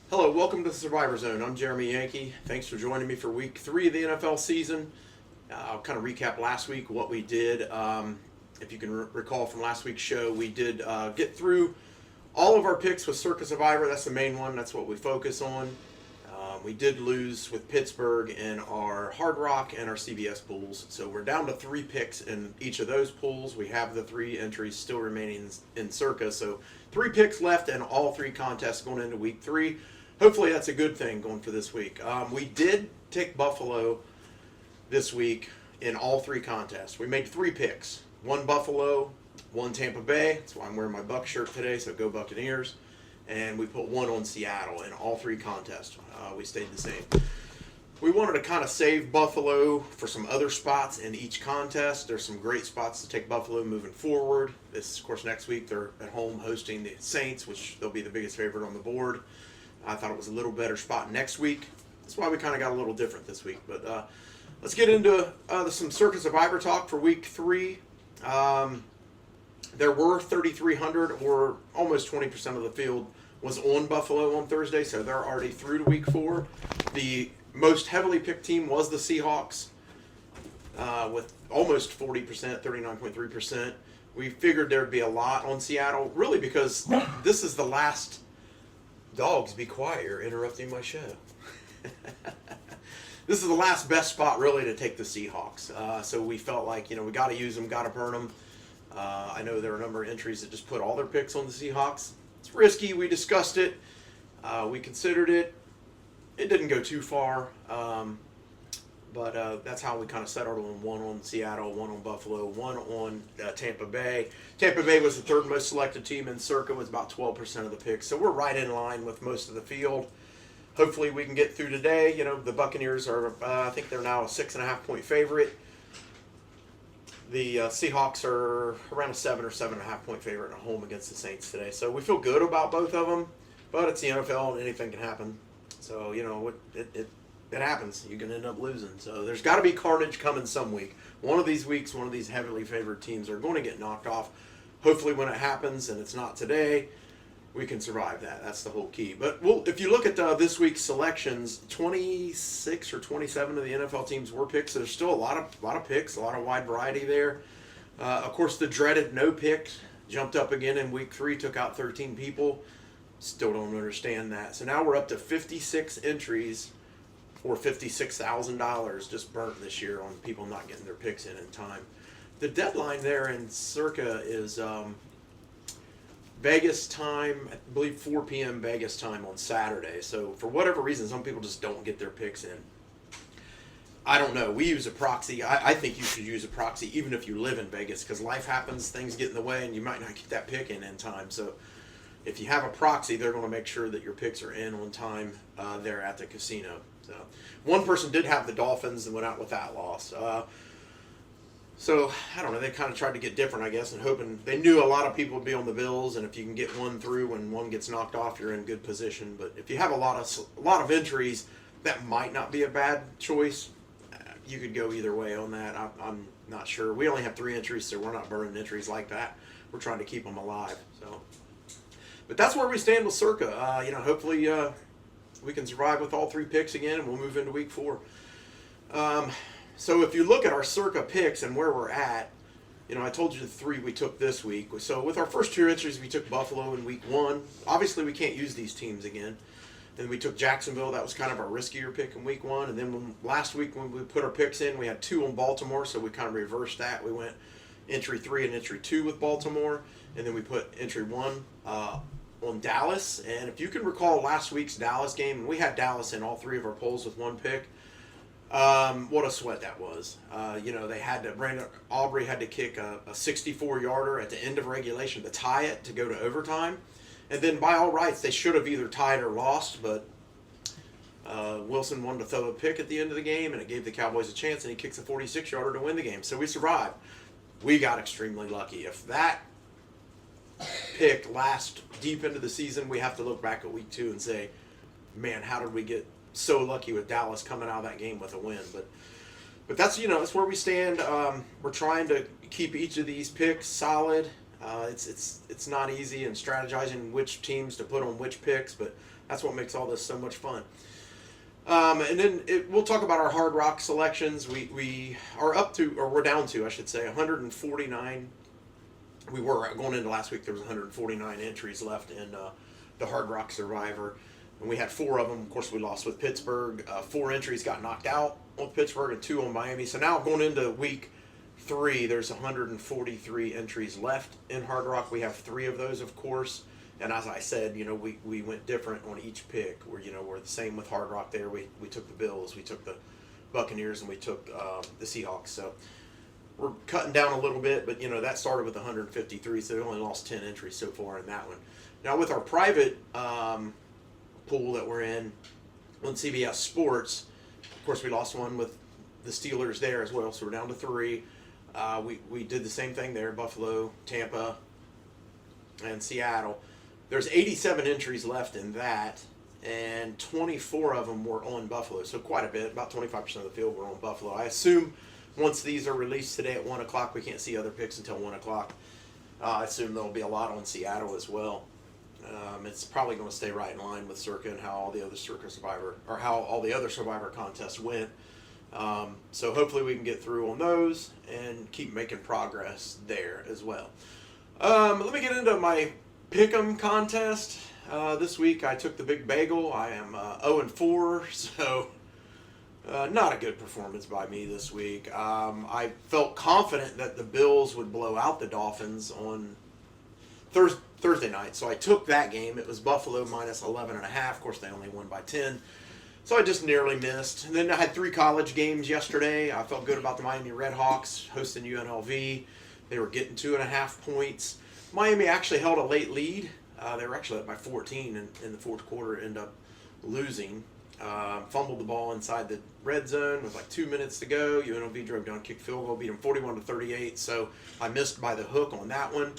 Hello, welcome to the Survivor Zone. I'm Jeremy Yankee. Thanks for joining me for week 3 of the NFL season. I'll kind of recap last week what we did. If you can recall from last week's show, we did get through all of our picks with Circa Survivor. That's the main one. That's what we focus on. We did lose with Pittsburgh in our Hard Rock and our CBS pools. So we're down to 3 picks in each of those pools. We have the 3 entries still remaining in Circa. So 3 picks left in all 3 contests going into week 3. Hopefully that's a good thing going for this week. We did take Buffalo this week in all 3 contests. We made 3 picks. 1 Buffalo, 1 Tampa Bay. That's why I'm wearing my Buck shirt today, so go Buccaneers. And we put 1 on Seattle in all 3 contests. We stayed the same. We wanted to kind of save Buffalo for some other spots in each contest. There's some great spots to take Buffalo moving forward. This, of course, next week they're at home hosting the Saints, which they'll be the biggest favorite on the board. I thought it was a little better spot next week. That's why we kind of got a little different this week. But let's get into some Circa Survivor talk for week 3. There were 3,300, or almost 20% of the field was on Buffalo on Thursday, so they're already through to week 4. The most heavily picked team was the Seahawks, with almost 40%, 39.3%. We figured there'd be a lot on Seattle, really because this is the last... Dogs, be quiet, you're interrupting my show. This is the last best spot, really, to take the Seahawks. So we felt like, we got to use them, got to burn them. I know there are a number of entries that just put all their picks on the Seahawks. It's risky. We discussed it. We considered it. It didn't go too far. But that's how we kind of settled on 1 on Seattle, 1 on Buffalo, 1 on Tampa Bay. Tampa Bay was the 3rd most selected team in Circa with about 12% of the picks. So we're right in line with most of the field. Hopefully we can get through today. The Buccaneers are, I think they're now a 6.5-point favorite. The Seahawks are around a 7 or 7.5-point favorite at home against the Saints today. So we feel good about both of them, but it's the NFL and anything can happen. So, it happens. You can end up losing. So there's got to be carnage coming some week. One of these weeks, one of these heavily favored teams are going to get knocked off. Hopefully when it happens, and it's not today, we can survive that. That's the whole key. But if you look at this week's selections, 26 or 27 of the NFL teams were picked. So there's still a lot of picks, a lot of wide variety there. Of course, the dreaded no pick jumped up again in week 3, took out 13 people. Still don't understand that. So now we're up to 56 entries for $56,000 just burnt this year on people not getting their picks in time. The deadline there in Circa is Vegas time, I believe 4 p.m. Vegas time on Saturday. So for whatever reason, some people just don't get their picks in. I don't know. We use a proxy. I think you should use a proxy even if you live in Vegas, because life happens, things get in the way, and you might not get that pick in time. So if you have a proxy, they're going to make sure that your picks are in on time there at the casino. So one person did have the Dolphins and went out with that loss. So I don't know. They kind of tried to get different, I guess, and hoping they knew a lot of people would be on the Bills, and if you can get one through when one gets knocked off, you're in good position. But if you have a lot of entries, that might not be a bad choice. You could go either way on that. I'm not sure. We only have 3 entries, so we're not burning entries like that. We're trying to keep them alive. So, but that's where we stand with Circa. Hopefully we can survive with all 3 picks again, and we'll move into week 4. So if you look at our Circa picks and where we're at, I told you the 3 we took this week. So with our first 2 entries, we took Buffalo in week 1. Obviously, we can't use these teams again. Then we took Jacksonville. That was kind of our riskier pick in week 1. And then last week when we put our picks in, we had 2 on Baltimore, so we kind of reversed that. We went entry 3 and entry 2 with Baltimore, and then we put entry 1 on Dallas. And if you can recall last week's Dallas game, we had Dallas in all 3 of our polls with 1 pick. What a sweat that was. Brandon Aubrey had to kick a 64-yarder at the end of regulation to tie it to go to overtime. And then by all rights, they should have either tied or lost, but Wilson wanted to throw a pick at the end of the game, and it gave the Cowboys a chance, and he kicks a 46-yarder to win the game. So we survived. We got extremely lucky. If that pick lasts deep into the season, we have to look back at week 2 and say, man, how did we get so lucky with Dallas coming out of that game with a win? But that's that's where we stand. We're trying to keep each of these picks solid. It's not easy in strategizing which teams to put on which picks, but That's what makes all this so much fun. And then we'll talk about our Hard Rock selections. We are up to, or we're down to, I should say, 149. We were going into last week. There was 149 entries left in the Hard Rock Survivor, and we had 4 of them. Of course, we lost with Pittsburgh. 4 entries got knocked out with Pittsburgh, and 2 on Miami. So now going into week 3, there's 143 entries left in Hard Rock. We have 3 of those, of course. And as I said, we went different on each pick. We're the same with Hard Rock there. We took the Bills, we took the Buccaneers, and we took the Seahawks. So we're cutting down a little bit, but that started with 153, so we only lost 10 entries so far in that one. Now with our private pool that we're in on CBS Sports, of course we lost one with the Steelers there as well, so we're down to 3. We did the same thing there: Buffalo, Tampa, and Seattle. There's 87 entries left in that, and 24 of them were on Buffalo, so quite a bit. About 25% of the field were on Buffalo. I assume once these are released today at 1 o'clock, we can't see other picks until 1 o'clock. I assume there'll be a lot on Seattle as well. It's probably going to stay right in line with Circa and how all the other Survivor contests went. So hopefully we can get through on those and keep making progress there as well. Let me get into my Pick'em contest. This week I took the Big Bagel. I am 0-4, so not a good performance by me this week. I felt confident that the Bills would blow out the Dolphins on Thursday night, so I took that game. It was Buffalo minus 11.5. Of course, they only won by 10. So I just nearly missed. And then I had 3 college games yesterday. I felt good about the Miami Redhawks hosting UNLV. They were getting 2.5 points. Miami actually held a late lead. They were actually up by 14 in the fourth quarter, ended up losing. Fumbled the ball inside the red zone with like 2 minutes to go. UNLV drove down, kicked field goal, beat them 41-38. So I missed by the hook on that one.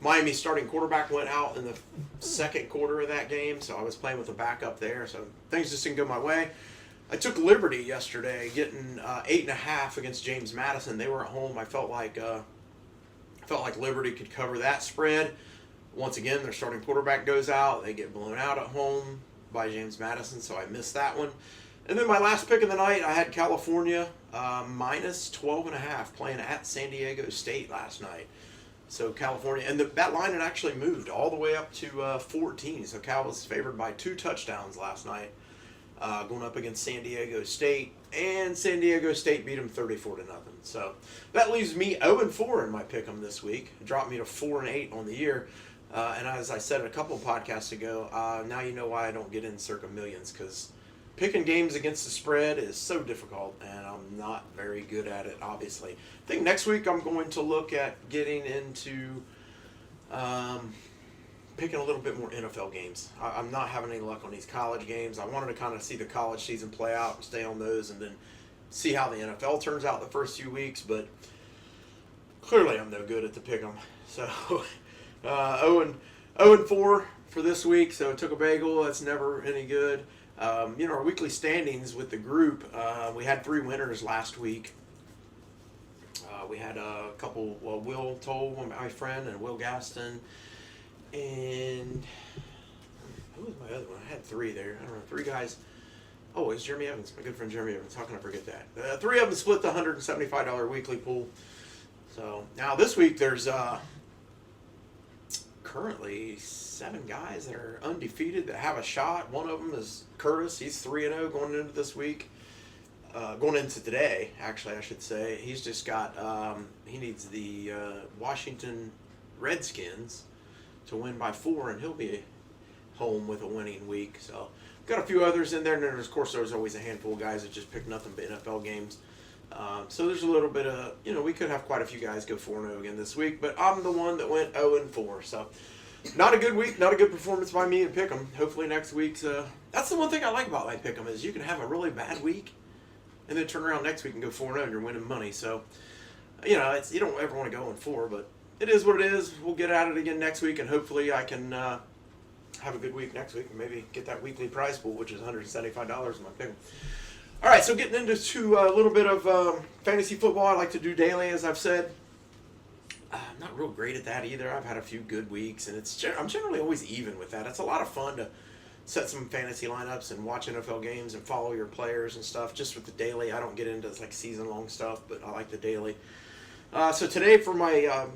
Miami's starting quarterback went out in the second quarter of that game, so I was playing with a backup there. So things just didn't go my way. I took Liberty yesterday, getting 8.5 against James Madison. They were at home. I felt like Liberty could cover that spread. Once again, their starting quarterback goes out. They get blown out at home by James Madison, so I missed that one. And then my last pick of the night, I had California minus 12.5 playing at San Diego State last night. So California, and that line had actually moved all the way up to 14. So Cal was favored by 2 touchdowns last night, going up against San Diego State, and San Diego State beat them 34-0. So that leaves me 0-4 in my pick'em this week. It dropped me to 4-8 on the year. And as I said a couple of podcasts ago, now you know why I don't get in Circa Millions, because picking games against the spread is so difficult, and I'm not very good at it, obviously. I think next week I'm going to look at getting into picking a little bit more NFL games. I'm not having any luck on these college games. I wanted to kind of see the college season play out and stay on those, and then see how the NFL turns out the first few weeks, but clearly I'm no good at the pick'em. So 0-4 for this week, so I took a bagel. That's never any good. Our weekly standings with the group, we had 3 winners last week. We had a couple, Will Toll, my friend, and Will Gaston, and who was my other one? I had 3 there. I don't know, 3 guys. Oh, it's Jeremy Evans, my good friend Jeremy Evans. How can I forget that? 3 of them split the $175 weekly pool. So now this week there's currently 7 guys that are undefeated that have a shot. One of them is Curtis. He's 3-0 going into this week. Going into today, actually, I should say. He's just got, he needs the Washington Redskins to win by 4, and he'll be home with a winning week. So, got a few others in there, and then, of course, there's always a handful of guys that just pick nothing but NFL games. So there's a little bit of, we could have quite a few guys go 4-0 again this week, but I'm the one that went 0-4. So, not a good week, not a good performance by me in Pick'em. Hopefully next week's, that's the one thing I like about my Pick'em is you can have a really bad week and then turn around next week and go 4-0 and you're winning money. So, you don't ever want to go 0-4, but it is what it is. We'll get at it again next week, and hopefully I can have a good week next week and maybe get that weekly prize pool, which is $175 in my Pick'em. All right, so getting into a little bit of fantasy football. I like to do daily, as I've said. I'm not real great at that either. I've had a few good weeks, and I'm generally always even with that. It's a lot of fun set some fantasy lineups and watch NFL games and follow your players and stuff. Just with the daily, I don't get into like season long stuff, but I like the daily. So today for my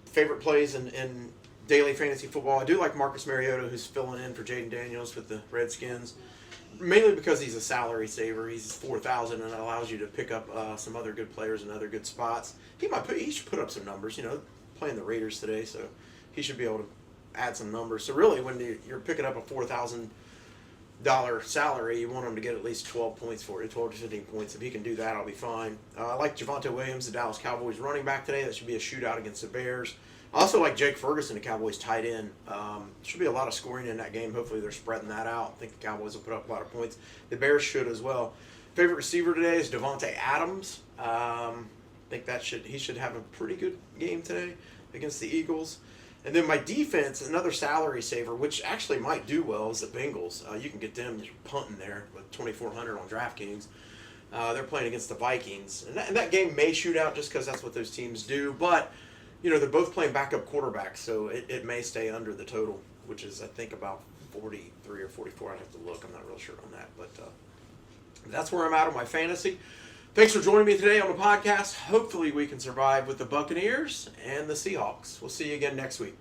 favorite plays in daily fantasy football, I do like Marcus Mariota, who's filling in for Jaden Daniels with the Redskins. Mainly because he's a salary saver. He's 4,000 and it allows you to pick up some other good players in other good spots. He should put up some numbers. Playing the Raiders today, so he should be able to add some numbers. So really, when you're picking up a $4,000 salary, you want him to get at least 12 points for it, 12 to 15 points. If he can do that, I'll be fine. I like Javonte Williams, the Dallas Cowboys running back today. That should be a shootout against the Bears. I also like Jake Ferguson, the Cowboys tight end. Should be a lot of scoring in that game. Hopefully they're spreading that out. I think the Cowboys will put up a lot of points. The Bears should as well. Favorite receiver today is Devontae Adams. I think he should have a pretty good game today against the Eagles. And then my defense, another salary saver, which actually might do well, is the Bengals. You can get them punting there with 2,400 on DraftKings. They're playing against the Vikings. And that game may shoot out just because that's what those teams do. But they're both playing backup quarterbacks, so it may stay under the total, which is, I think, about 43 or 44. I'd have to look. I'm not real sure on that. But that's where I'm at on my fantasy. Thanks for joining me today on the podcast. Hopefully we can survive with the Buccaneers and the Seahawks. We'll see you again next week.